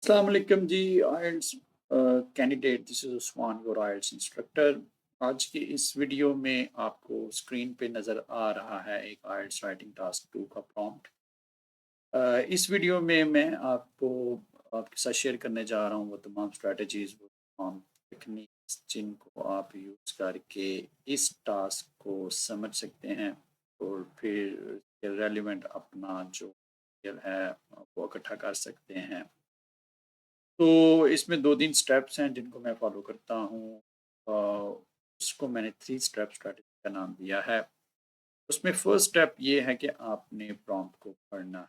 अस्सलाम वालेकुम जी। IELTS candidate, this is Usman, your IELTS instructor. आज की इस वीडियो में आपको स्क्रीन पे नज़र आ रहा है एक आइल्स राइटिंग टास्क 2 का प्रॉम्प्ट। इस वीडियो में मैं आपको आपके साथ शेयर करने जा रहा हूँ वो तमाम स्ट्रैटेजीज़, वो तमाम टेक्निक्स जिनको आप यूज़ करके इस टास्क को समझ सकते हैं और फिर रेलेवेंट अपना जो स्किल है वो इकट्ठा कर सकते हैं। तो इसमें 2-3 स्टेप्स हैं जिनको मैं फ़ॉलो करता हूँ। अ, उसको मैंने 3 स्टेप स्ट्रैटेजी का नाम दिया है। उसमें फर्स्ट स्टेप ये है कि आपने प्रॉम्प्ट को पढ़ना है।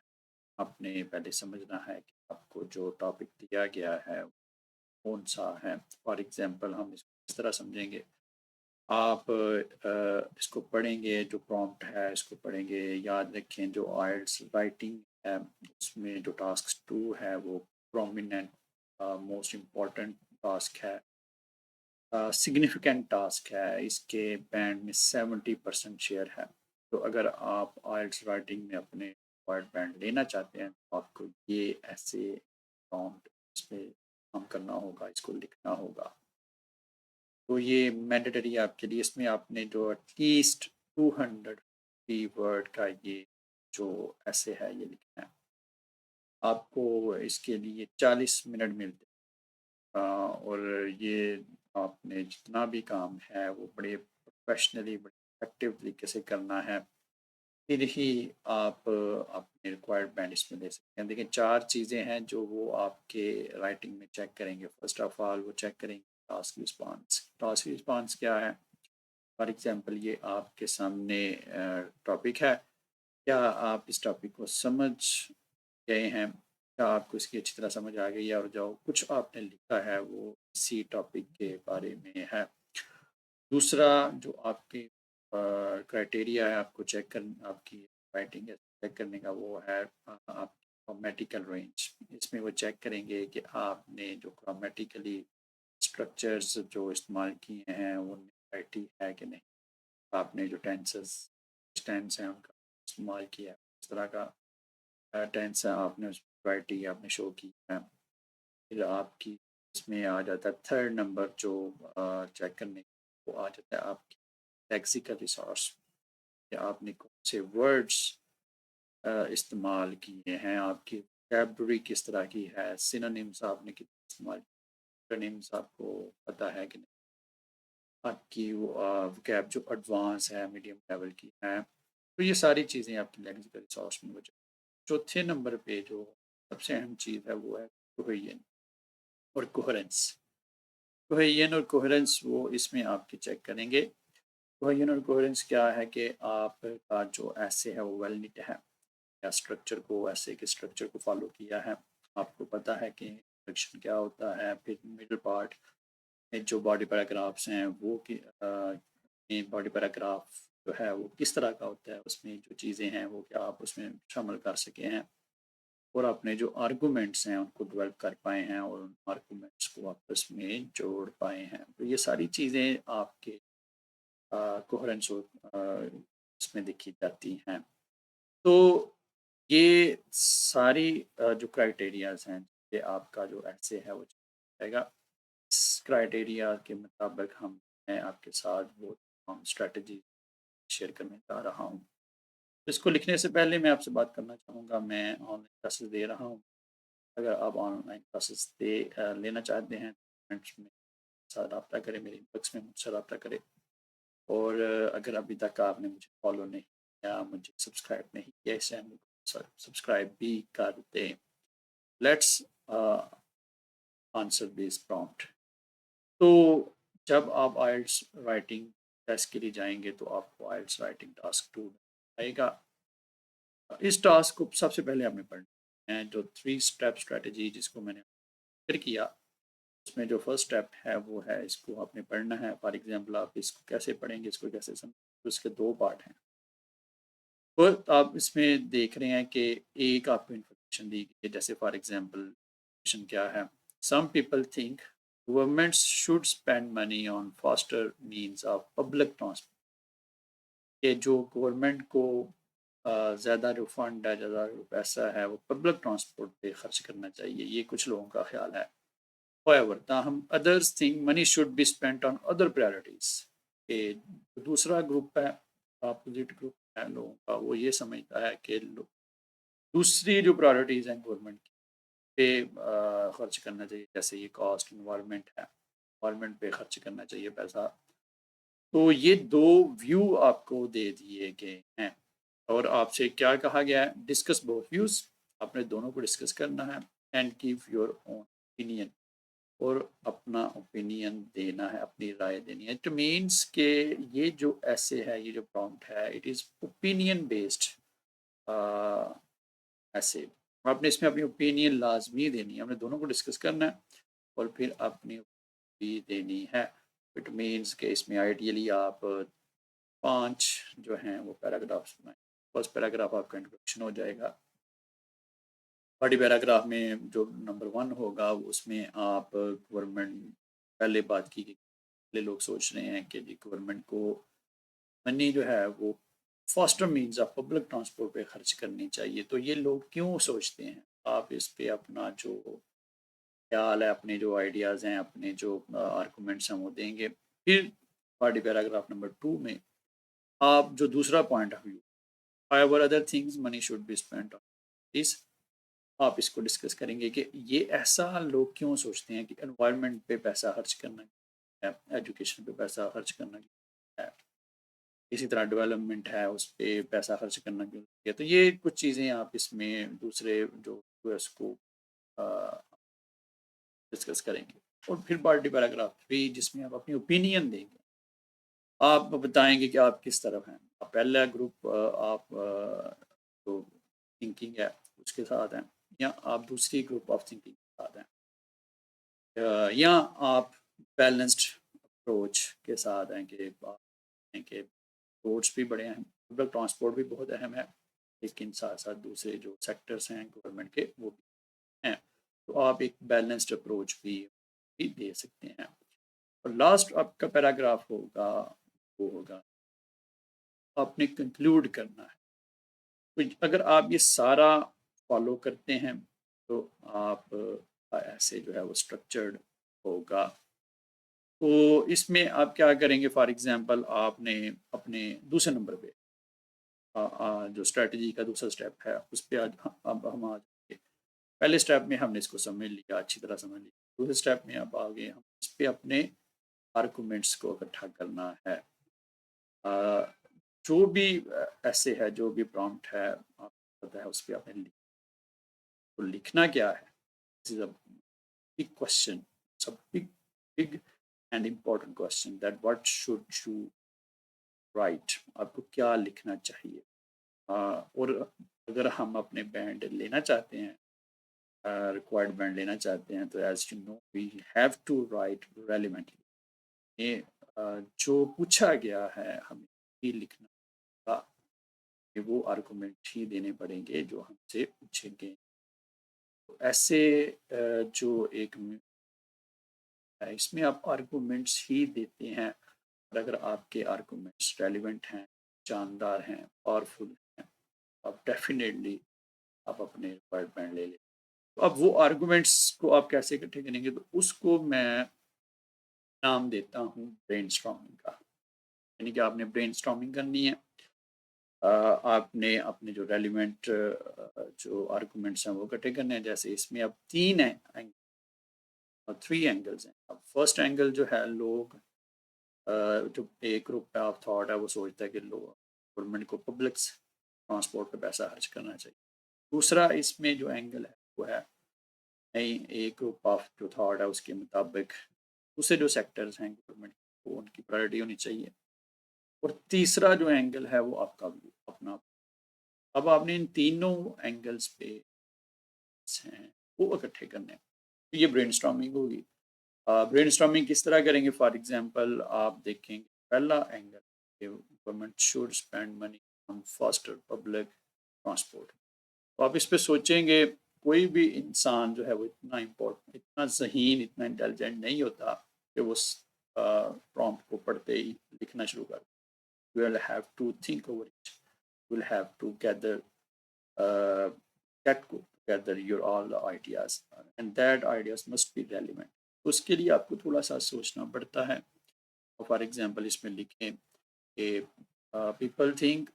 आपने पहले समझना है कि आपको जो टॉपिक दिया गया है कौन-सा है। फॉर एग्ज़ाम्पल हम इसको इस तरह समझेंगे, आप इसको पढ़ेंगे, जो प्रॉम्प्ट है इसको पढ़ेंगे, याद रखें जो आइल्स राइटिंग है उसमें जो टास्क 2 है वो प्रोमिनेंट मोस्ट इम्पोर्टेंट टास्क है, सिग्निफिकेंट टास्क है, इसके बैंड में 70% शेयर है। तो अगर आप आइल्स राइटिंग में अपने वर्ड बैंड लेना चाहते हैं तो आपको ये ऐसे प्रॉम्प्ट इस पे काम करना होगा, इसको लिखना होगा। तो ये मैंडेटरी है आपके लिए। इसमें आपने जो एटलीस्ट 200 कीवर्ड का ये जो ऐसे है ये लिखना है। आपको इसके लिए 40 मिनट मिलते हैं, और ये आपने जितना भी काम है वो बड़े प्रोफेशनली, बड़े इफेक्टिव तरीके से करना है। फिर ही आप अपने रिक्वायर्ड बैंड इसमें ले सकते हैं। देखिए 4 चीज़ें हैं जो वो आपके राइटिंग में चेक करेंगे। फर्स्ट ऑफ ऑल वो चेक करेंगे टास्क रिस्पॉन्स। टास्क रिस्पॉन्स क्या है? फॉर एग्ज़ाम्पल ये आपके सामने टॉपिक है। क्या आप इस टॉपिक को समझ गए हैं? क्या आपको इसकी अच्छी तरह समझ आ गई है? और जो कुछ आपने लिखा है वो इसी टॉपिक के बारे में है। दूसरा जो आपके क्राइटेरिया है आपको चेक कर आपकी राइटिंग है चेक करने का, वो है आपकी ग्रामेटिकल रेंज। इसमें वो चेक करेंगे कि आपने जो ग्रामेटिकली स्ट्रक्चर्स जो इस्तेमाल किए हैं उनमें वैरायटी है कि नहीं। आपने जो टेंसेस टेंस हैं उनका इस्तेमाल किया है, इस तरह का टेंस है आपने उस वैरायटी आपने शो की है। फिर आपकी इसमें आ जाता है थर्ड नंबर जो चेक करने को आ जाता है आपकी लेक्सिकल रिसोर्स, कि आपने कौन से वर्ड्स इस्तेमाल किए हैं, आपकी वोकैब्युलरी किस तरह की है, सिनोनिम्स आपने कितने इस्तेमाल किए, सिनोनिम्स आपको पता है कि नहीं, आपकी वो वोकैब जो एडवांस है, मीडियम लेवल की है। तो ये सारी चीज़ें आपकी लेक्सिकल रिसोर्स में हो जाए। चौथे नंबर पे जो सबसे अहम चीज़ है वो है कोहेजन और कोहेरेंस। कोहेजन और कोहेरेंस वो इसमें आपके चेक करेंगे। कोहेजन और कोहेरेंस क्या है कि आपका जो ऐसे है वो वेल निट है, या स्ट्रक्चर को ऐसे के स्ट्रक्चर को फॉलो किया है। आपको पता है कि इंट्रोडक्शन क्या होता है, फिर मिडल पार्ट में जो बॉडी पैराग्राफ्स हैं वो कि बॉडी पैराग्राफ जो है वो किस तरह का होता है, उसमें जो चीज़ें हैं वो क्या आप उसमें शामिल कर सके हैं, और अपने जो आर्गूमेंट्स हैं उनको डेवलप कर पाए हैं और उन आर्गूमेंट्स को आपस में जोड़ पाए हैं। तो ये सारी चीज़ें आपके कोहेरेंस इसमें देखी जाती हैं। तो ये सारी जो क्राइटेरियाज़ हैं, ये आपका जो ऐसे है वो जाएगा। इस क्राइटेरिया के मुताबिक हम मैं आपके साथ वो तमाम स्ट्रैटेजी शेयर करने जा रहा हूँ। इसको लिखने से पहले मैं आपसे बात करना चाहूँगा, मैं ऑनलाइन क्लासेस दे रहा हूँ। अगर आप ऑनलाइन क्लासेस लेना चाहते हैं तो कमेंट्स में साथ रब्ता करें, मेरे इनबॉक्स में मुझसे रब्ता करें। और अगर अभी तक आपने मुझे फॉलो नहीं किया, मुझे सब्सक्राइब नहीं किया, इस चैनल को सब्सक्राइब भी कर दें। Let's answer this prompt. तो जब आप आइल्स राइटिंग टेस्ट के लिए जाएंगे तो आपको आइल्स राइटिंग टास्क 2 आएगा। इस टास्क को सबसे पहले आपने पढ़ना है। जो 3 स्टेप स्ट्रेटजी जिसको मैंने फिर किया, उसमें जो फर्स्ट स्टेप है वो है इसको आपने पढ़ना है। फॉर एग्जांपल आप इसको कैसे पढ़ेंगे, इसको कैसे समझेंगे, तो इसके 2 पार्ट हैं। तो आप इसमें देख रहे हैं कि एक आपको इन्फॉर्मेशन दी गई है, जैसे फॉर एग्जांपल क्वेश्चन क्या है, some people think governments should spend money on faster means of public transport. कि जो गवर्नमेंट को ज़्यादा जो फंड है, ज़्यादा जो पैसा है वो पब्लिक ट्रांसपोर्ट पे खर्च करना चाहिए, ये कुछ लोगों का ख्याल है। However, ताहम others think money should be spent on other priorities. दूसरा ग्रुप है, अपोजिट ग्रुप है लोगों का, वो ये समझता है कि दूसरी जो प्रायोरिटीज हैं गवर्नमेंट की पे खर्च करना चाहिए, जैसे ये कॉस्ट इन्वायरमेंट है, इन्वायरमेंट पे खर्च करना चाहिए पैसा। तो ये दो व्यू आपको दे दिए गए हैं और आपसे क्या कहा गया है, डिस्कस बोथ व्यूज, आपने दोनों को डिस्कस करना है and give your own opinion, और अपना ओपिनियन देना है, अपनी राय देनी है। इट मीन्स के ये जो ऐसे है, ये जो प्रॉम्प्ट है, इट इज़ ओपिनियन बेस्ड ऐसे। आपने इसमें अपनी ओपिनियन लाजमी देनी है, हमने दोनों को डिस्कस करना है और फिर अपनी भी देनी है। इट मीन्स के इसमें आइडियली आप 5 जो हैं वो पैराग्राफ्स बनाएं। फर्स्ट पैराग्राफ आपका इंट्रोडक्शन हो जाएगा, बॉडी पैराग्राफ में जो नंबर 1 होगा उसमें आप गवर्नमेंट, पहले बात की कि पहले लोग सोच रहे हैं कि जी गवर्नमेंट को मनी जो है वो faster means of public transport पे खर्च करनी चाहिए। तो ये लोग क्यों सोचते हैं, आप इस पे अपना जो ख्याल है, अपने जो आइडियाज़ हैं, अपने जो आर्गूमेंट्स हैं वो देंगे। फिर बॉडी पैराग्राफ नंबर 2 में आप जो दूसरा point of view, however other things money should be spent on this, आप इसको डिस्कस करेंगे कि ये ऐसा लोग क्यों सोचते हैं कि एनवायरनमेंट पे पैसा खर्च करना है, एजुकेशन पे पैसा खर्च करना है, इसी तरह डेवलपमेंट है उस पे पैसा खर्च करना क्यों है। तो ये कुछ चीज़ें आप इसमें दूसरे जो व्यूअर्स को डिस्कस करेंगे। और फिर पार्टी पैराग्राफ 3 जिसमें आप अपनी ओपिनियन देंगे, आप बताएंगे कि आप किस तरफ हैं। पहला ग्रुप आप जो थिंकिंग है उसके साथ हैं, या आप दूसरी ग्रुप ऑफ थिंकिंग के साथ हैं, या आप बैलेंस्ड अप्रोच के साथ हैं कि आप हैं कि रोड्स भी बड़े अहम, पब्लिक ट्रांसपोर्ट भी बहुत अहम है, लेकिन साथ साथ दूसरे जो सेक्टर्स हैं गवर्नमेंट के वो भी हैं। तो आप एक बैलेंस्ड अप्रोच भी दे सकते हैं। और लास्ट आपका पैराग्राफ होगा, वो होगा आपने कंक्लूड करना है। तो अगर आप ये सारा फॉलो करते हैं तो आप ऐसे जो है वो स्ट्रक्चर्ड होगा। तो इसमें आप क्या करेंगे, फॉर एग्जांपल आपने अपने दूसरे नंबर पे जो स्ट्रेटजी का दूसरा स्टेप है उस पर आज अब हम आ जाएंगे। पहले स्टेप में हमने इसको समझ लिया, अच्छी तरह समझ लिया। दूसरे स्टेप में अब आगे हम इस पे अपने आर्गूमेंट्स को इकट्ठा करना है। जो भी ऐसे है, जो भी प्रॉम्प्ट है आपको पता है उस पर आपने तो लिखना क्या है। This is a big question, it's a big big and important question that what should you right, आपको क्या लिखना चाहिए। और अगर हम अपने बैंड लेना चाहते हैं, रिक्वायर्ड बैंड लेना चाहते हैं, तो as you know we have to write relevantly. ये जो पूछा गया है हमें ही लिखना होगा, कि वो आर्गूमेंट ही देने पड़ेंगे जो हमसे पूछेंगे। तो ऐसे जो एक है इसमें आप आर्गूमेंट्स ही देते हैं, और अगर आपके आर्गूमेंट्स रेलिवेंट हैं, जानदार हैं, पावरफुल हैं, आप डेफिनेटली आप अपने रिक्वायर्ड बैंड ले लें। तो अब वो आर्गूमेंट्स को आप कैसे इकट्ठे करेंगे, तो उसको मैं नाम देता हूँ ब्रेनस्टॉर्मिंग का। यानी कि आपने ब्रेनस्टॉर्मिंग करनी है। आपने अपने जो रेलिवेंट जो आर्गूमेंट्स हैं वो इकट्ठे करने हैं। जैसे इसमें अब 3 हैं, 3 एंगल्स हैं। अब फर्स्ट एंगल जो है, लोग जो एक ग्रुप ऑफ थॉट है वो सोचता है कि लोग गवर्नमेंट को पब्लिक ट्रांसपोर्ट पे पैसा खर्च करना चाहिए। दूसरा इसमें जो एंगल है वो है, नहीं, एक ग्रुप ऑफ जो थॉट है उसके मुताबिक दूसरे जो सेक्टर्स हैं गवर्नमेंट को उनकी प्रायोरिटी होनी चाहिए। और तीसरा जो एंगल है वो आपका व्यू अपना। अब आपने इन तीनों एंगल्स पे हैं वो इकट्ठे करने हैं। तो ये ब्रेनस्टॉर्मिंग होगी। ब्रेनस्टॉर्मिंग किस तरह करेंगे, फॉर एग्जांपल आप देखेंगे पहला angle, government should spend money on faster public transport. तो आप इस पे सोचेंगे, कोई भी इंसान जो है वो इतना इम्पोर्टेंट, इतना ज़हीन, इतना इंटेलिजेंट नहीं होता कि वो प्रॉम्प्ट को पढ़ते ही लिखना शुरू कर। You will have to think over it. will have to gather uh, get together your all the ideas and that ideas must be relevant. उसके लिए आपको थोड़ा सा सोचना पड़ता है। फॉर एग्जांपल इसमें लिखें कि people think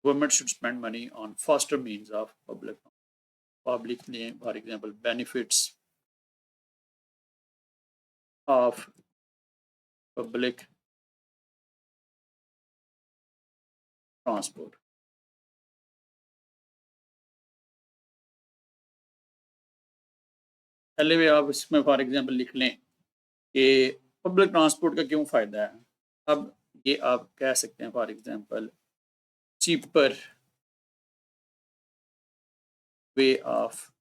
government should spend money on faster means of public name, for example benefits of public transport। पहले भी आप इसमें फॉर एग्जांपल लिख लें कि पब्लिक ट्रांसपोर्ट का क्यों फ़ायदा है। अब ये आप कह सकते हैं for example cheaper way of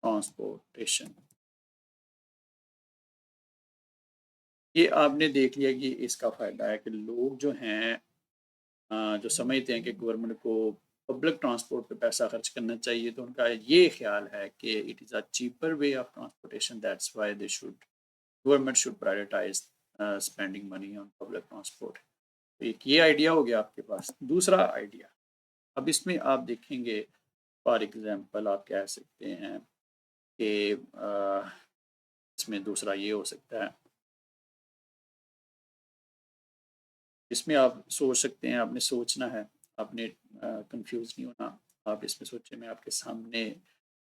transportation. ये आपने देख लिया कि इसका फ़ायदा है कि लोग जो हैं जो समझते हैं कि गवर्नमेंट को पब्लिक ट्रांसपोर्ट पे पैसा खर्च करना चाहिए तो उनका ये ख्याल है कि it is a cheaper way of transportation, that's why they should government should prioritize spending money on public transport. तो एक ये आइडिया हो गया आपके पास। दूसरा आइडिया, अब इसमें आप देखेंगे फॉर एग्जांपल आप कह सकते हैं कि इसमें दूसरा ये हो सकता है, इसमें आप सोच सकते हैं, आपने सोचना है, आपने कंफ्यूज नहीं होना। आप इसमें सोचें, मैं आपके सामने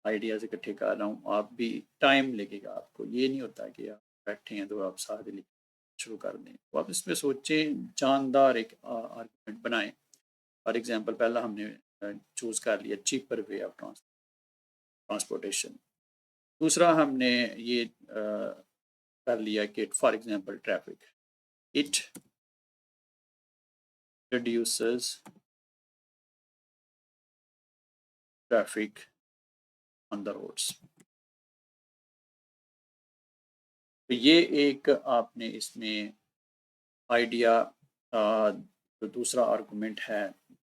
आइडियाज़ इकट्ठे कर रहा हूँ, आप भी टाइम लगेगा आपको, ये नहीं होता कि आप बैठे हैं तो आप साथ ही शुरू कर दें। तो आप इसमें सोचें, जानदार एक आर्गूमेंट बनाएं। फॉर एग्जांपल पहला हमने चूज़ कर लिया चीपर वे ऑफ ट्रांसपोर्टेशन। दूसरा हमने ये कर लिया कि for example traffic, it reduces traffic on the roads। तो ये एक आपने इसमें आइडिया, जो दूसरा आर्गुमेंट है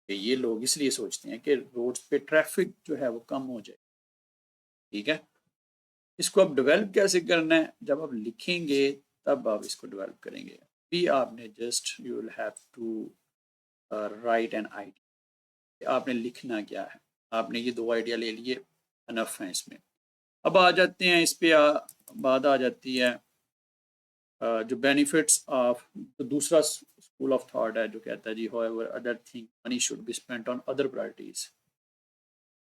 कि ये लोग इसलिए सोचते हैं कि रोड्स पे ट्रैफिक जो है वो कम हो जाए। ठीक है, इसको आप डेवलप कैसे करना है, जब आप लिखेंगे तब आप इसको डेवलप करेंगे। भी आपने just you will have to write an idea, आपने लिखना क्या है। आपने ये दो आइडिया ले लिए, अनफ है इसमें। अब आ जाते हैं इस पे बात आ जाती है जो बेनिफिट्स ऑफ, तो दूसरा स्कूल ऑफ थॉट है जो कहता है जी however other thing money should be spent on other priorities.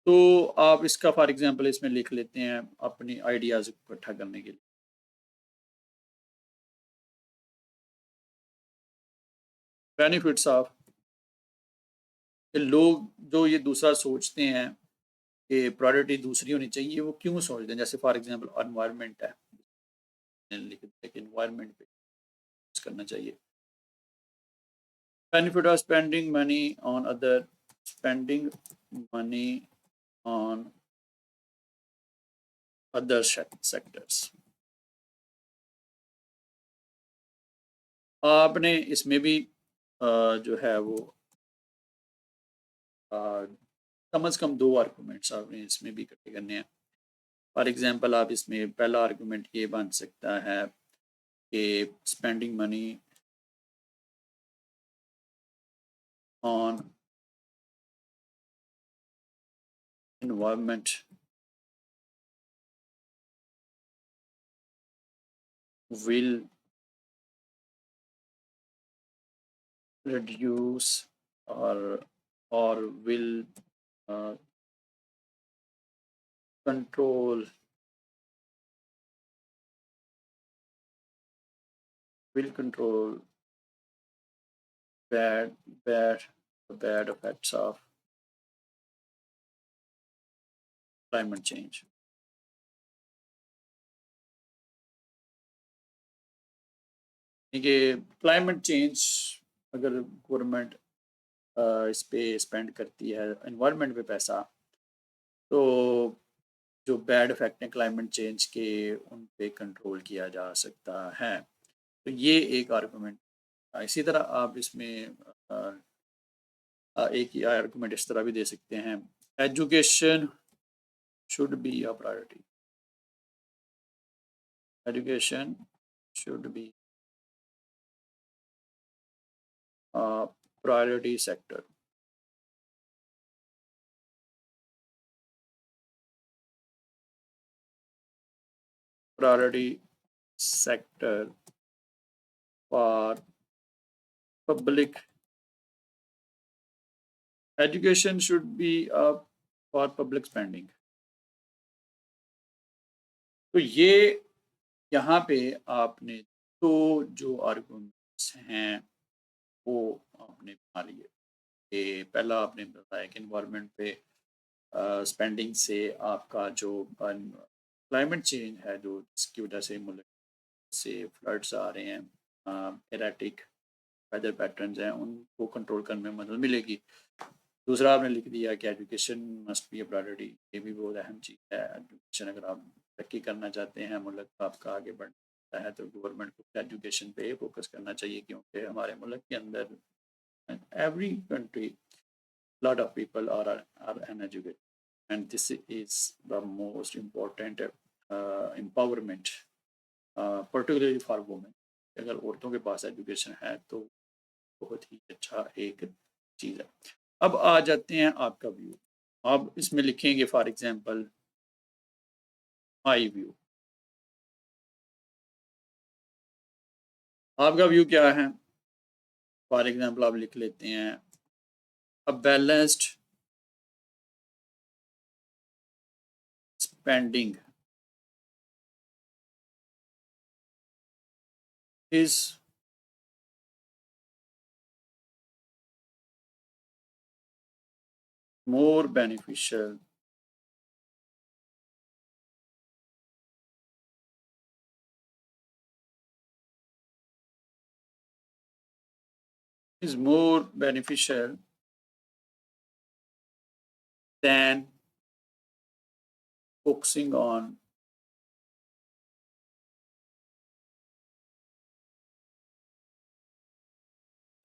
तो आप इसका फॉर एग्जांपल इसमें लिख लेते हैं अपनी आइडियाज इकट्ठा करने के लिए। बेनिफिट्स ऑफ, लोग जो ये दूसरा सोचते हैं कि प्रायोरिटी दूसरी होनी चाहिए, वो क्यों सोचते हैं। जैसे फॉर एग्जांपल एनवायरनमेंट है, लिख देते हैं कि एनवायरनमेंट पे करना चाहिए। Benefit of spending money on other sectors। आपने इसमें भी जो है वो कम से कम दो आर्गूमेंट्स आपने इसमें भी इकट्ठे करने हैं। फॉर एग्जांपल आप इसमें पहला आर्गूमेंट ये बन सकता है कि spending money on environment will reduce or will uh, control bad bad bad effects of climate change। कि क्लाइमेट चेंज अगर गवर्नमेंट इस पे स्पेंड करती है एनवायरनमेंट पे पैसा, तो जो बैड इफेक्ट हैं क्लाइमेट चेंज के उन पे कंट्रोल किया जा सकता है। तो ये एक आर्गूमेंट। इसी तरह आप इसमें एक ही आर्गूमेंट इस तरह भी दे सकते हैं, education should be a priority. Education should be priority sector. Priority sector for public education should be for public spending. तो ये यहाँ पे आपने तो जो आर्गुमेंट्स हैं वो आपने बना लिए कि पहला आपने बताया कि इन्वायरमेंट पे स्पेंडिंग से आपका जो क्लाइमेट चेंज है जो जिसकी वजह से मुल्क से फ्लड्स आ रहे हैं, एराटिक वेदर पैटर्न्स हैं उनको कंट्रोल करने में मदद मिलेगी। दूसरा आपने लिख दिया कि education must be A priority, ये भी बहुत अहम चीज़ है। एजुकेशन अगर आप तरक्की करना चाहते हैं, मुल्क आपका आगे बढ़ना है तो गवर्नमेंट को एजुकेशन पे फोकस करना चाहिए, क्योंकि हमारे मुल्क के अंदर every country lot of people are uneducated, and this is the most important empowerment, particularly for women. अगर औरतों के पास एजुकेशन है तो बहुत ही अच्छा एक चीज़ है। अब आ जाते हैं आपका व्यू। आप इसमें लिखेंगे फॉर एग्जांपल माई व्यू। आपका व्यू क्या है? फॉर एग्जांपल आप लिख लेते हैं a balanced spending is more beneficial is more beneficial than focusing on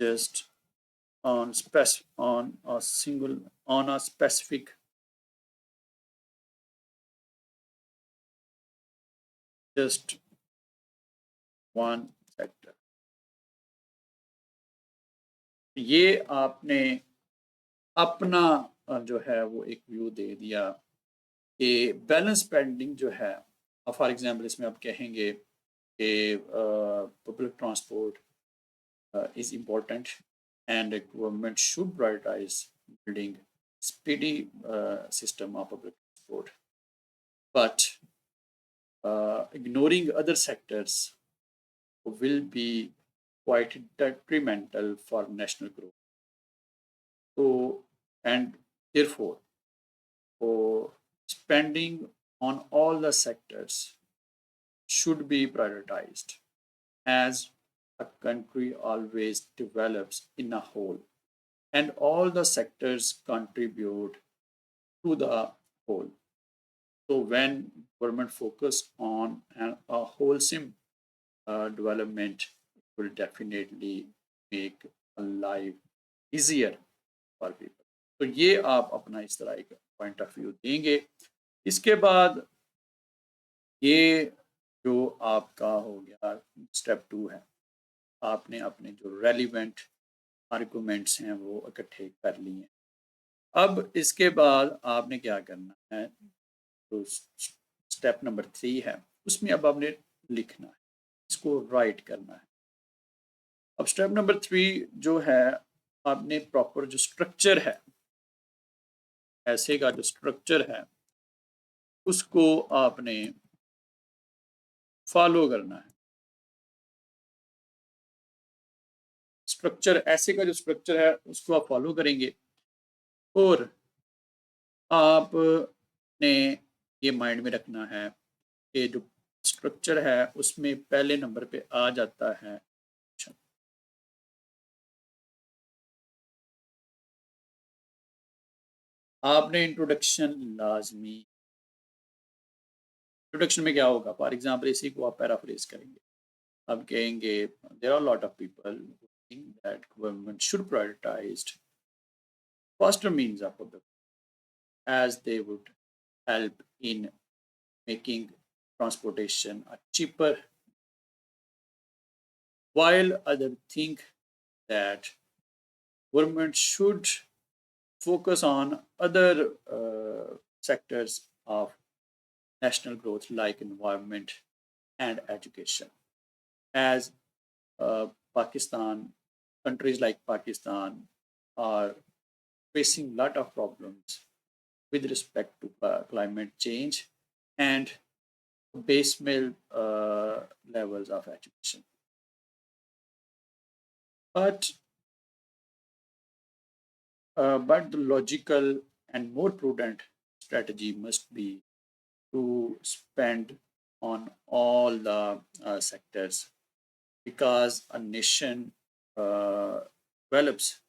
just on a single on a specific just one sector। ये आपने अपना जो है वो एक व्यू दे दिया कि बैलेंस स्पेंडिंग जो है, फॉर एग्जांपल इसमें आप कहेंगे कि public transport is important and the government should prioritize building speedy system of public transport, but ignoring other sectors will be quite detrimental for national growth. So, and therefore, for spending on all the sectors should be prioritized, as a country always develops in a whole, and all the sectors contribute to the whole. So when government focus on a wholesome development, it will definitely make a life easier for people. तो ये आप अपना इस तरह एक point of view देंगे। इसके बाद ये जो आपका हो गया स्टेप 2 है, आपने अपने जो रेलिवेंट आर्गूमेंट्स हैं वो इकट्ठे कर लिए। अब इसके बाद आपने क्या करना है, तो स्टेप नंबर 3 है, उसमें अब आपने लिखना है, इसको राइट करना है। अब स्टेप नंबर 3 जो है, आपने प्रॉपर जो स्ट्रक्चर है, ऐसे का जो स्ट्रक्चर है उसको आपने फॉलो करना है। स्ट्रक्चर ऐसे का जो स्ट्रक्चर है उसको आप फॉलो करेंगे और आपने ये माइंड में रखना है कि जो स्ट्रक्चर है उसमें पहले नंबर पे आ जाता है आपने इंट्रोडक्शन लाजमी। इंट्रोडक्शन में क्या होगा, फॉर एग्जांपल इसी को आप पैराफ्रेज करेंगे, आप कहेंगे there are lot of people think that government should prioritize faster means of public as they would help in making transportation a cheaper, while others think that government should focus on other sectors of national growth like environment and education. As Pakistan, countries like Pakistan are facing a lot of problems with respect to climate change and basement levels of education. But but the logical and more prudent strategy must be to spend on all the sectors because a nation develops.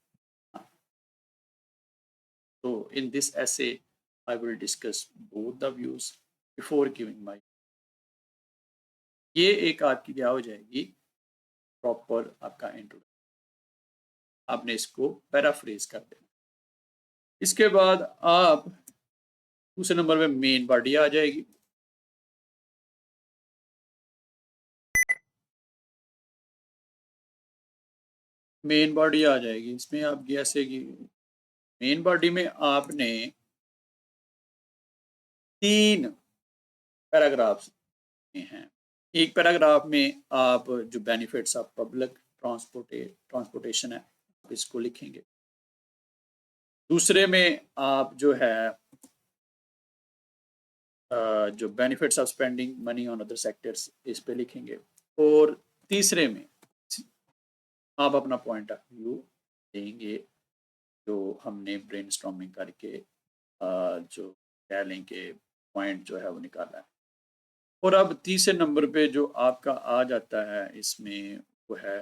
So in this essay, I will discuss both the views before giving my. ये एक आपकी क्या हो जाएगी proper आपका introduction. आपने इसको paraphrase कर देना। इसके बाद आप दूसरे नंबर में मेन बॉडी आ जाएगी। मेन बॉडी आ जाएगी, इसमें आप जैसे कि मेन बॉडी में आपने 3 पैराग्राफ्स हैं। एक पैराग्राफ में आप जो बेनिफिट्स ऑफ पब्लिक ट्रांसपोर्टेशन है इसको लिखेंगे। दूसरे में आप जो है जो benefits of spending money on other sectors इस पे लिखेंगे। और तीसरे में आप अपना पॉइंट ऑफ व्यू देंगे जो हमने ब्रेनस्टॉर्मिंग करके जो कह लें कि पॉइंट जो है वो निकाला है। और अब तीसरे नंबर पे जो आपका आ जाता है इसमें वो है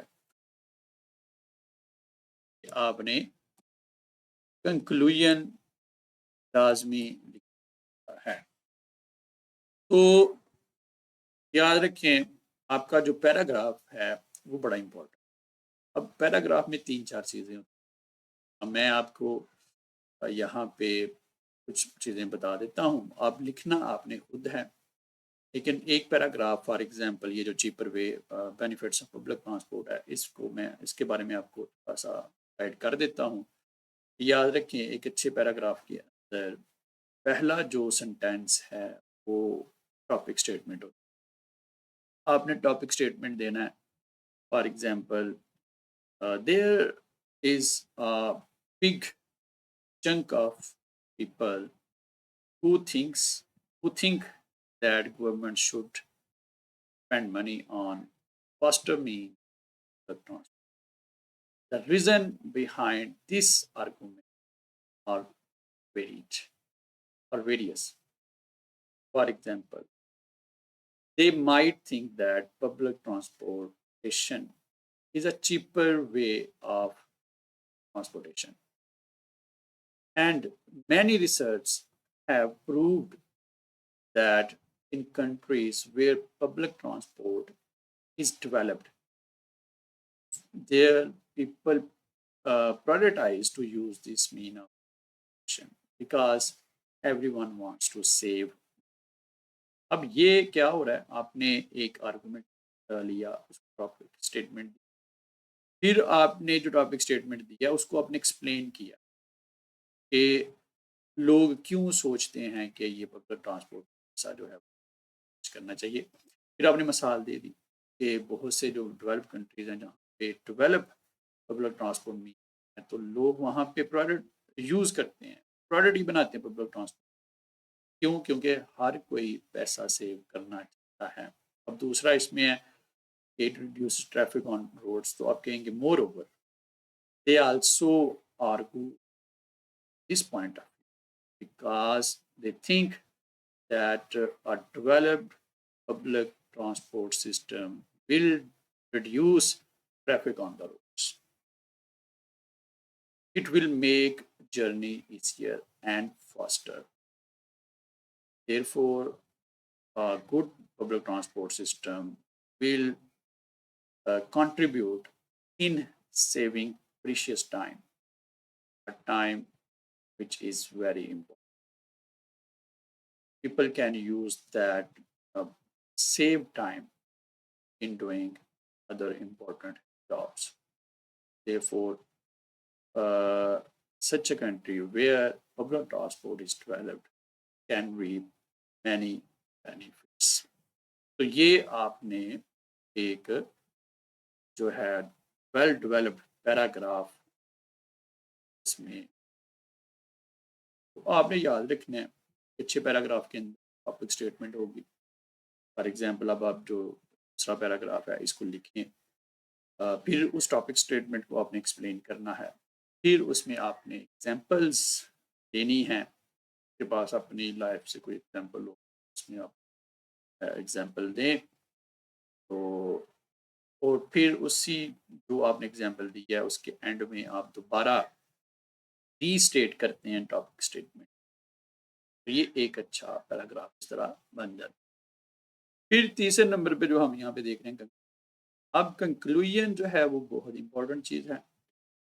कि आपने कंक्लूजन लाजमी लिखा है। तो याद रखें आपका जो पैराग्राफ है वो बड़ा इंपॉर्टेंट। अब पैराग्राफ में 3-4 चीज़ें होती हैं। मैं आपको यहाँ पे कुछ चीज़ें बता देता हूँ, आप लिखना आपने खुद है। लेकिन एक पैराग्राफ फॉर एग्जांपल ये जो cheaper way benefits of public transport है इसको मैं इसके बारे में आपको थोड़ा सा गाइड कर देता हूँ। याद रखें एक अच्छे पैराग्राफ के अंदर पहला जो सेंटेंस है वो टॉपिक स्टेटमेंट होता है। आपने टॉपिक स्टेटमेंट देना है। For example there is a big chunk of people who thinks who think that government should spend money on faster means of transport. The reason behind this argument are varied or various. For example, they might think that public transportation is a cheaper way of transportation. And many research have proved that in countries where public transport is developed, there people prioritize to use this mean of action because everyone wants to save. अब ये क्या हो रहा है, आपने एक argument लिया, topic statement, फिर आपने जो टॉपिक स्टेटमेंट दिया उसको आपने एक्सप्लेन किया कि लोग क्यों सोचते हैं कि ये पब्लिक ट्रांसपोर्ट सा जो है करना चाहिए। फिर आपने मिसाल दे दी कि बहुत से जो डेवलप कंट्रीज हैं जहाँ पे डेवलप पब्लिक ट्रांसपोर्ट में है तो लोग वहाँ पे प्रोडक्ट यूज़ करते हैं, प्रोडक्ट ही बनाते हैं पब्लिक ट्रांसपोर्ट। क्यों? क्योंकि हर कोई पैसा सेव करना चाहता है। अब दूसरा इसमें है it reduce traffic on roads, तो आप कहेंगे moreover they also argue this point of because they think that a developed public transport system will reduce traffic on the roads. It will make journey easier and faster. Therefore, a good public transport system will contribute in saving precious time, a time which is very important. People can use that save time in doing other important jobs. Therefore, such a country where public transport is developed can reap many benefits. तो ये आपने एक जो है well developed paragraph इसमें तो आपने याद रखना है अच्छे पैराग्राफ के अंदर पब्लिक स्टेटमेंट होगी। फॉर एग्जांपल अब आप जो दूसरा पैराग्राफ है इसको लिखें, फिर उस टॉपिक स्टेटमेंट को आपने एक्सप्लेन करना है, फिर उसमें आपने एग्जांपल्स देनी है, आपके पास अपनी लाइफ से कोई एग्जांपल हो उसमें आप एग्जांपल दें। तो और फिर उसी जो आपने एग्जांपल दिया है उसके एंड में आप दोबारा रीस्टेट करते हैं टॉपिक स्टेटमेंट। तो ये एक अच्छा पैराग्राफ इस तरह बन जाता है। फिर तीसरे नंबर पे जो हम यहाँ पे देख रहे हैं, अब कंक्लूजन जो है वो बहुत इंपॉर्टेंट चीज़ है।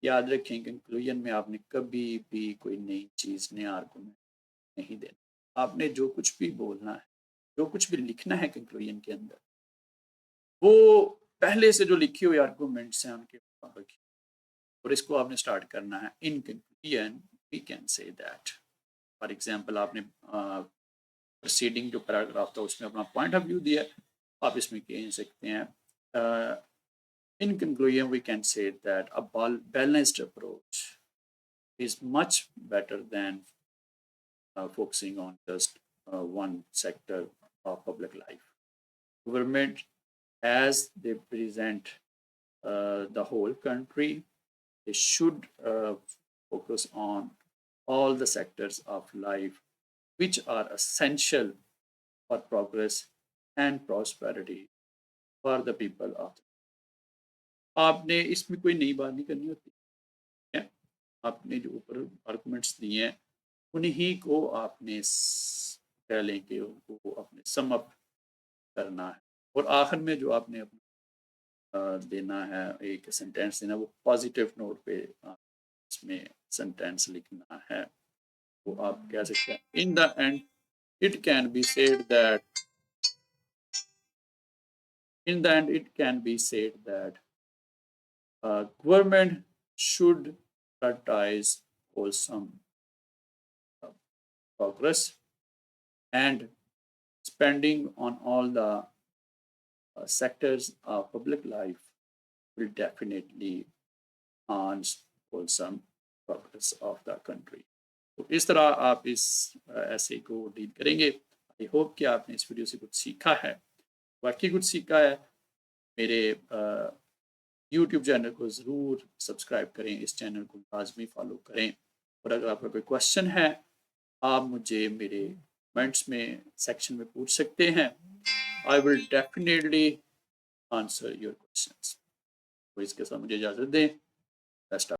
याद रखें कंक्लूजन में आपने कभी भी कोई नई चीज़, नया आर्गूमेंट नहीं देना। आपने जो कुछ भी बोलना है, जो कुछ भी लिखना है कंक्लूजन के अंदर, वो पहले से जो लिखे हुए आर्गूमेंट्स हैं उनके मुताबिक, और इसको आपने स्टार्ट करना है। In conclusion we can say that, for example आपने प्रोसीडिंग जो पैराग्राफ था उसमें अपना पॉइंट ऑफ व्यू दिया, आप इसमें कह सकते हैं in conclusion we can say that a balanced approach is much better than focusing on just one sector of public life. Government, as they present the whole country, they should focus on all the sectors of life which are essential for progress and prosperity for the people of the. आपने इसमें कोई नई बात नहीं करनी होती है। आपने जो ऊपर आर्गूमेंट्स दिए हैं उन्हीं को आपने कह लें कि उनको अपने सम अप करना है, और आखिर में जो आपने अपना देना है एक सेंटेंस देना, वो पॉजिटिव नोट पे इसमें सेंटेंस लिखना है। वो आप कह सकते हैं in the end it can be said that government should prioritize wholesome progress, and spending on all the sectors of public life will definitely enhance wholesome progress of the country. तो इस तरह आप इस ऐसे को डील करेंगे। I hope कि आपने इस वीडियो से कुछ सीखा है, वाकई कुछ सीखा है। मेरे यूट्यूब चैनल को ज़रूर सब्सक्राइब करें, इस चैनल को लाजमी फॉलो करें, और अगर आपका कोई क्वेश्चन है आप मुझे मेरे कमेंट्स में सेक्शन में पूछ सकते हैं। I will definitely answer your questions. तो इसके साथ मुझे इजाज़त दें। बेस्ट